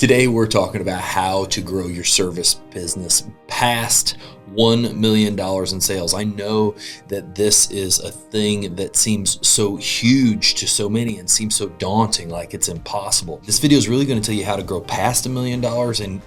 Today we're talking about how to grow your service business past $1 million in sales. I know that this is a thing that seems so huge to so many and seems so daunting, like it's impossible. This video is really going to tell you how to grow past $1 million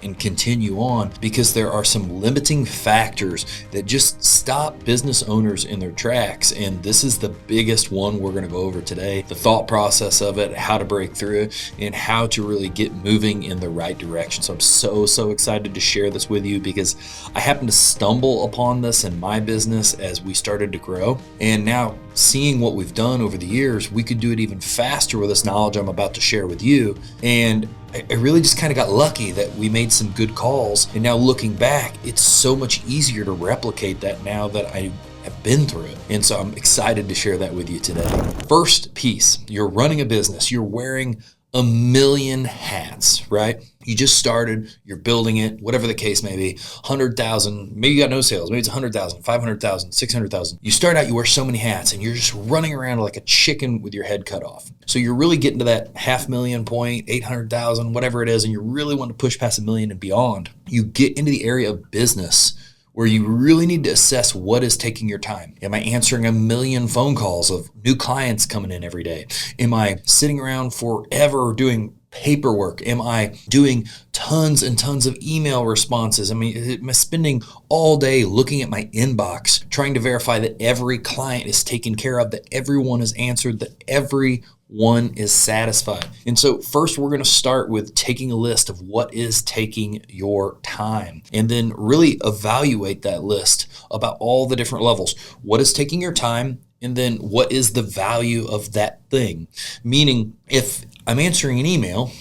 and continue on, because there are some limiting factors that just stop business owners in their tracks. And this is the biggest one we're going to go over today. The thought process of it, how to break through it, and how to really get moving in the right direction. So I'm so excited to share this with you, because I happen to stumble upon this in my business as we started to grow. And now seeing what we've done over the years, we could do it even faster with this knowledge I'm about to share with you. And I really just kind of got lucky that we made some good calls. And now looking back, it's so much easier to replicate that now that I have been through it. And so I'm excited to share that with you today. First piece, you're running a business, you're wearing a million hats, right? You just started, you're building it, whatever the case may be, 100,000, maybe you got no sales, maybe it's 100,000, 500,000, 600,000. You start out, you wear so many hats and you're just running around like a chicken with your head cut off. So you're really getting to that 500,000 point, 800,000, whatever it is, and you really want to push past 1 million and beyond. You get into the area of business where you really need to assess what is taking your time. Am I answering 1 million phone calls of new clients coming in every day? Am I sitting around forever doing paperwork? Am I doing tons and tons of email responses? Am I spending all day looking at my inbox, trying to verify that every client is taken care of, that everyone is answered, that everyone is satisfied? And so first we're going to start with taking a list of what is taking your time, and then really evaluate that list about all the different levels. What is taking your time? And then what is the value of that thing? Meaning, if I'm answering an email,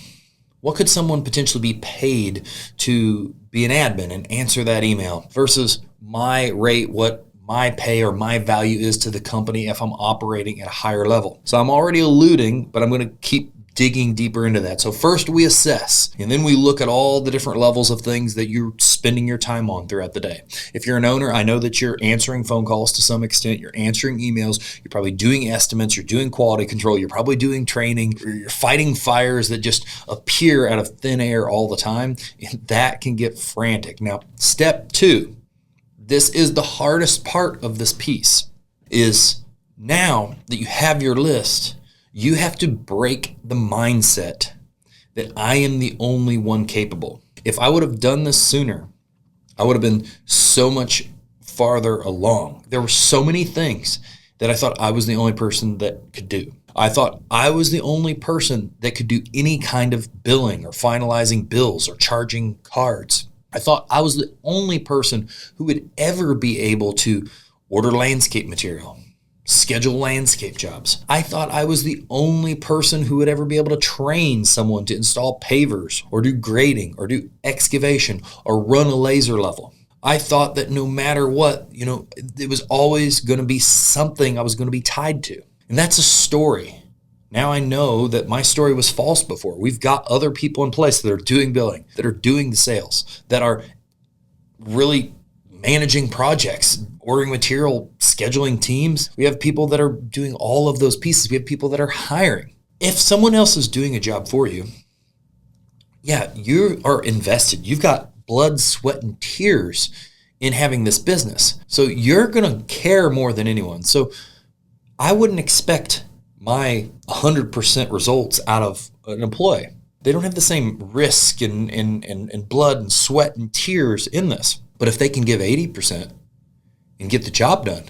what could someone potentially be paid to be an admin and answer that email versus my rate, what my pay or my value is to the company if I'm operating at a higher level? So I'm already alluding, but I'm going to keep digging deeper into that. So first we assess, and then we look at all the different levels of things that you're spending your time on throughout the day. If you're an owner, I know that you're answering phone calls to some extent, you're answering emails, you're probably doing estimates, you're doing quality control, you're probably doing training, you're fighting fires that just appear out of thin air all the time, and that can get frantic. Now, step 2, this is the hardest part of this piece, is now that you have your list, you have to break the mindset that I am the only one capable. If I would have done this sooner, I would have been so much farther along. There were so many things that I thought I was the only person that could do. I thought I was the only person that could do any kind of billing or finalizing bills or charging cards. I thought I was the only person who would ever be able to order landscape material, schedule landscape jobs. I thought I was the only person who would ever be able to train someone to install pavers or do grading or do excavation or run a laser level. I thought that no matter what, it was always going to be something I was going to be tied to. And that's a story. Now I know that my story was false before. We've got other people in place that are doing billing, that are doing the sales, that are really managing projects, ordering material, scheduling teams. We have people that are doing all of those pieces. We have people that are hiring. If someone else is doing a job for you, yeah, you are invested. You've got blood, sweat, and tears in having this business. So you're going to care more than anyone. So I wouldn't expect my 100% results out of an employee. They don't have the same risk and blood and sweat and tears in this. But if they can give 80% and get the job done,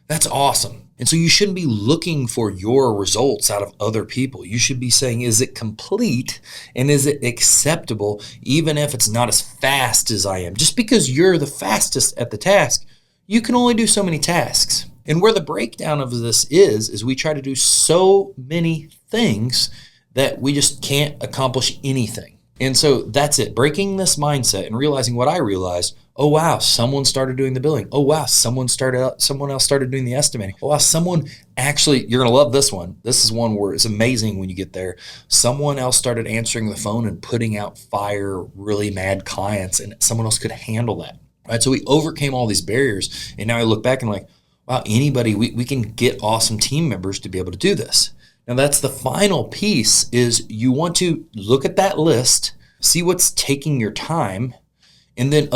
that's awesome. And so you shouldn't be looking for your results out of other people. You should be saying, is it complete and is it acceptable, even if it's not as fast as I am? Just because you're the fastest at the task, you can only do so many tasks. And where the breakdown of this is we try to do so many things that we just can't accomplish anything. And so that's it, breaking this mindset and realizing what I realized. Oh, wow, someone started doing the billing. Oh, wow, someone else started doing the estimating. Oh, wow, someone actually, you're going to love this one. This is one where it's amazing when you get there. Someone else started answering the phone and putting out fire, really mad clients, and someone else could handle that. Right? So we overcame all these barriers. And now I look back and I'm like, wow, anybody, we can get awesome team members to be able to do this. Now that's the final piece, is you want to look at that list, See what's taking your time, and then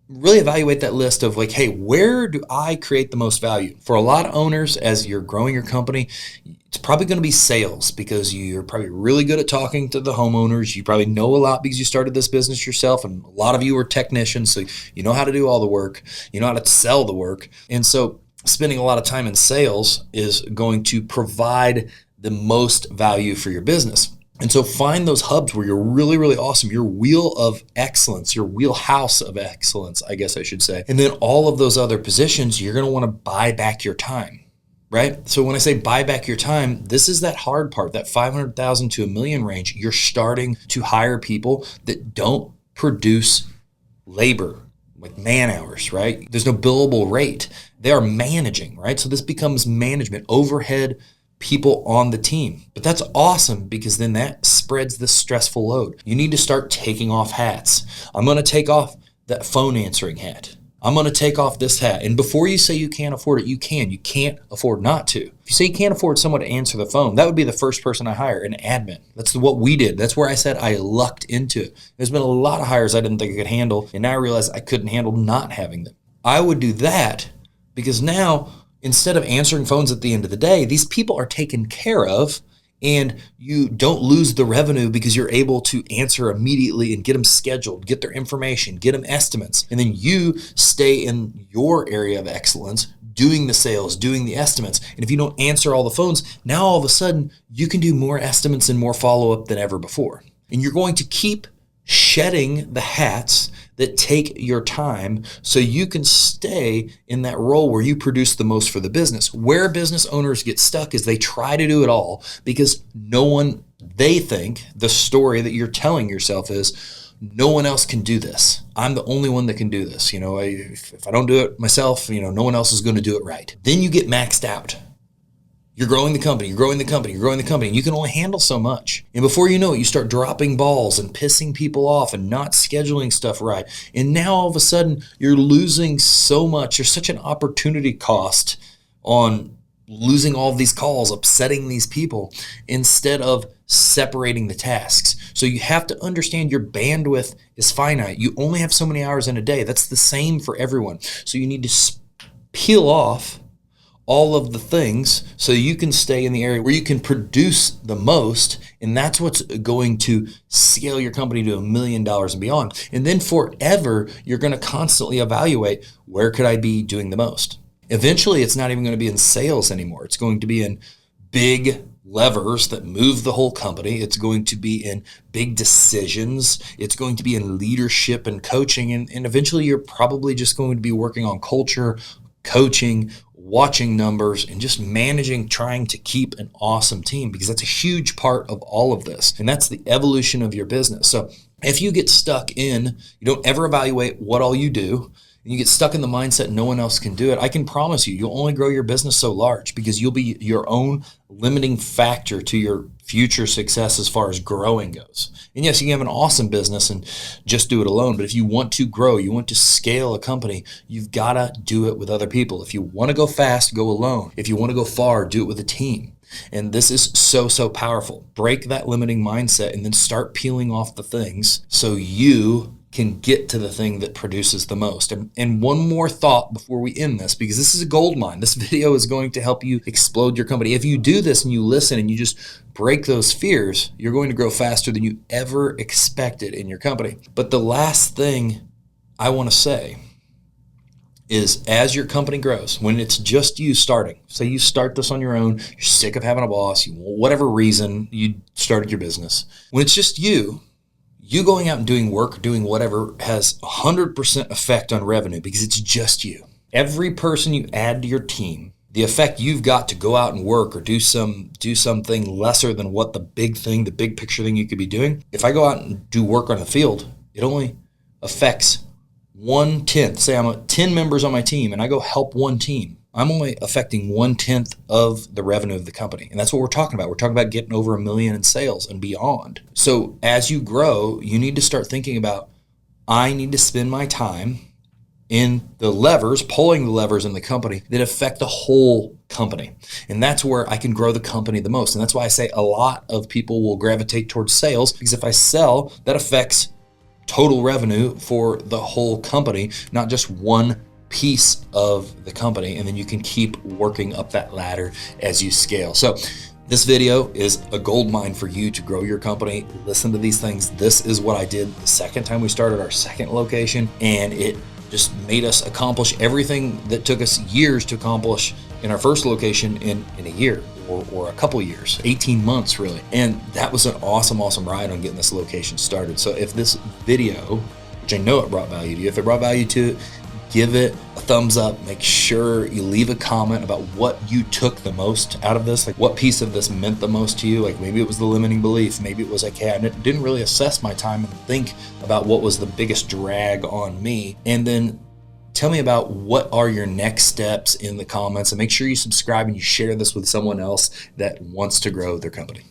really evaluate that list of like, hey, where do I create the most value? For a lot of owners, as you're growing your company, it's probably going to be sales, because you're probably really good at talking to the homeowners. You probably know a lot because you started this business yourself, and a lot of you are technicians, so you know how to do all the work. You know how to sell the work. And so spending a lot of time in sales is going to provide the most value for your business. And so find those hubs where you're really, really awesome, your wheel of excellence, your wheelhouse of excellence, I guess I should say. And then all of those other positions, you're going to want to buy back your time, right? So when I say buy back your time, this is that hard part, that 500,000 to $1 million range. You're starting to hire people that don't produce labor, like man hours, right? There's no billable rate. They are managing, right? So this becomes management, overhead people on the team. But that's awesome, because then that spreads the stressful load. You need to start taking off hats. I'm going to take off that phone answering hat. I'm going to take off this hat. And before you say you can't afford it, you can. You can't afford not to. If you say you can't afford someone to answer the phone, that would be the first person I hire, an admin. That's what we did. That's where I said I lucked into it. There's been a lot of hires I didn't think I could handle, and now I realize I couldn't handle not having them. I would do that because now, instead of answering phones at the end of the day, these people are taken care of, and you don't lose the revenue because you're able to answer immediately and get them scheduled, get their information, get them estimates. And then you stay in your area of excellence, doing the sales, doing the estimates. And if you don't answer all the phones, now all of a sudden you can do more estimates and more follow-up than ever before. And you're going to keep shedding the hats that take your time so you can stay in that role where you produce the most for the business. Where business owners get stuck is they try to do it all because they think the story that you're telling yourself is, no one else can do this. I'm the only one that can do this. If I don't do it myself, no one else is going to do it right. Then you get maxed out. You're growing the company, and you can only handle so much. And before you know it, you start dropping balls and pissing people off and not scheduling stuff right. And now all of a sudden, you're losing so much. There's such an opportunity cost on losing all of these calls, upsetting these people, instead of separating the tasks. So you have to understand your bandwidth is finite. You only have so many hours in a day. That's the same for everyone. So you need to peel off all of the things so you can stay in the area where you can produce the most, and that's what's going to scale your company to $1 million and beyond. And then forever, you're going to constantly evaluate, where could I be doing the most? Eventually, it's not even going to be in sales anymore. It's going to be in big levers that move the whole company. It's going to be in big decisions. It's going to be in leadership and coaching. And eventually, you're probably just going to be working on culture, coaching, watching numbers, and just managing, trying to keep an awesome team, because that's a huge part of all of this. And that's the evolution of your business. So if you get stuck you don't ever evaluate what all you do, and you get stuck in the mindset no one else can do it, I can promise you'll only grow your business so large, because you'll be your own limiting factor to your future success as far as growing goes. And yes, you can have an awesome business and just do it alone, but if you want to grow, you want to scale a company, you've got to do it with other people. If you want to go fast, go alone. If you want to go far, do it with a team. And this is so, so powerful. Break that limiting mindset and then start peeling off the things so you can get to the thing that produces the most. And one more thought before we end this, because this is a gold mine. This video is going to help you explode your company. If you do this and you listen and you just break those fears, you're going to grow faster than you ever expected in your company. But the last thing I want to say is, as your company grows, when it's just you starting, say you start this on your own, you're sick of having a boss, whatever reason you started your business. When it's just you going out and doing work, doing whatever, has 100% effect on revenue, because it's just you. Every person you add to your team, the effect you've got to go out and work or do something lesser than what the big picture thing you could be doing. If I go out and do work on the field, it only affects 1/10. Say I'm 10 members on my team and I go help one team. I'm only affecting 1/10 of the revenue of the company. And that's what we're talking about. We're talking about getting over $1 million in sales and beyond. So as you grow, you need to start thinking about, I need to spend my time in the levers, pulling the levers in the company that affect the whole company. And that's where I can grow the company the most. And that's why I say a lot of people will gravitate towards sales, because if I sell, that affects total revenue for the whole company, not just one piece of the company. And then you can keep working up that ladder as you scale. So this video is a gold mine for you to grow your company. Listen to these things. This is what I did the second time we started our second location, and it just made us accomplish everything that took us years to accomplish in our first location in a year or a couple years, 18 months really. And that was an awesome ride on getting this location started. So if this video, which I know it brought value to you, if it brought value to it, give it a thumbs up. Make sure you leave a comment about what you took the most out of this, like what piece of this meant the most to you. Like maybe it was the limiting belief, maybe it was like, hey, I didn't really assess my time and think about what was the biggest drag on me. And then tell me about what are your next steps in the comments, and make sure you subscribe and you share this with someone else that wants to grow their company.